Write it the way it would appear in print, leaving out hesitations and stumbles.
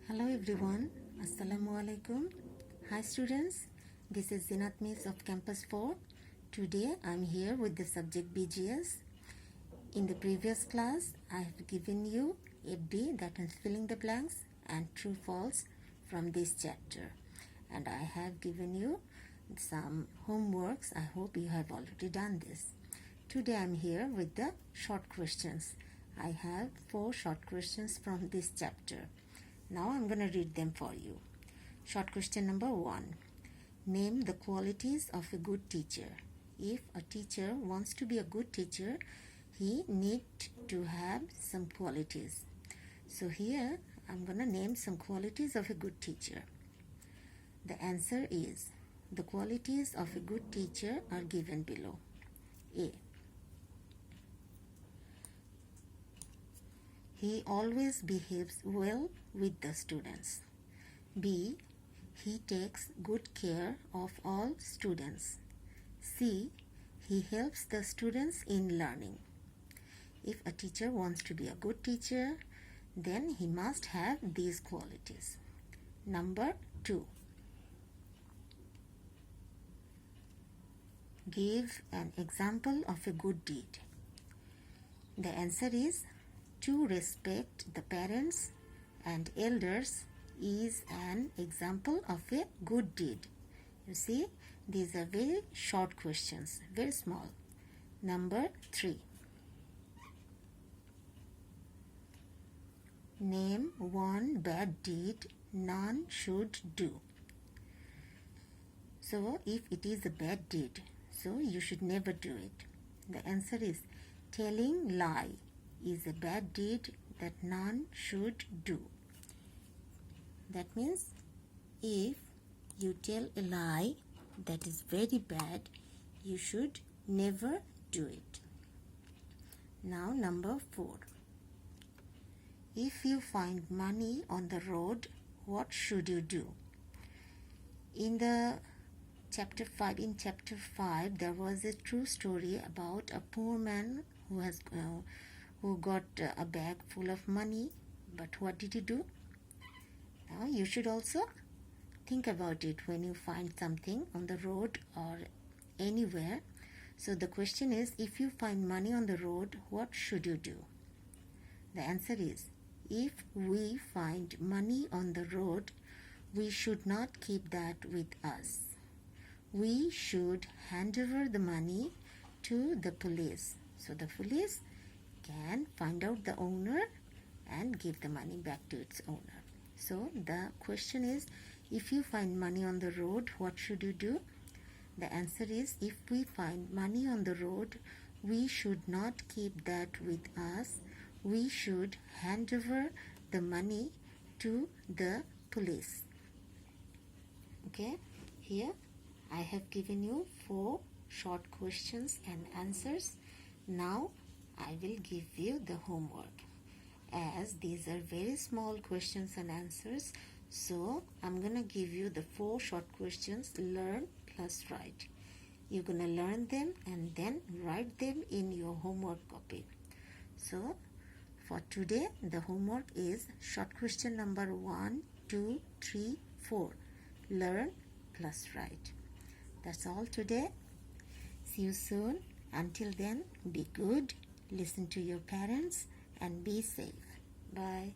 Hello everyone, Assalamu alaikum. Hi students, this is Zinat Miss of Campus 4. Today I'm here with the subject BGS. In the previous class, I have given you a B, that is filling the blanks, and true false from this chapter. And I have given you some homeworks. I hope you have already done this. Today I'm here with the short questions. I have 4 short questions from this chapter. Now I'm going to read them for you. Short question number 1. Name the qualities of a good teacher. If a teacher wants to be a good teacher, he needs to have some qualities. So here I'm going to name some qualities of a good teacher. The answer is, the qualities of a good teacher are given below. A. He always behaves well with the students. B. He takes good care of all students. C. He helps the students in learning. If a teacher wants to be a good teacher, then he must have these qualities. Number 2. Give an example of a good deed. The answer is, to respect the parents and elders is an example of a good deed. You see, these are very short questions, very small. Number 3. Name one bad deed none should do. So, if it is a bad deed, so you should never do it. The answer is, telling lie is a bad deed that none should do. That means, if you tell a lie that is very bad, you should never do it. Now number 4. If you find money on the road, what should you do? In chapter 5, there was a true story about a poor man who got a bag full of money, but what did he do? Now you should also think about it when you find something on the road or anywhere. So the question is, if you find money on the road, what should you do? The answer is, if we find money on the road, we should not keep that with us. We should hand over the money to the police. So the police can find out the owner and give the money back to its owner. So the question is, if you find money on the road, what should you do? The answer is, if we find money on the road, we should not keep that with us. We should hand over the money to the police. Okay, here I have given you 4 short questions and answers. Now I will give you the homework. As these are very small questions and answers, so I'm going to give you the 4 short questions, learn plus write. You're going to learn them and then write them in your homework copy. So for today, the homework is short question number 1, 2, 3, 4. Learn plus write. That's all today. See you soon. Until then, be good, listen to your parents, and be safe. Bye.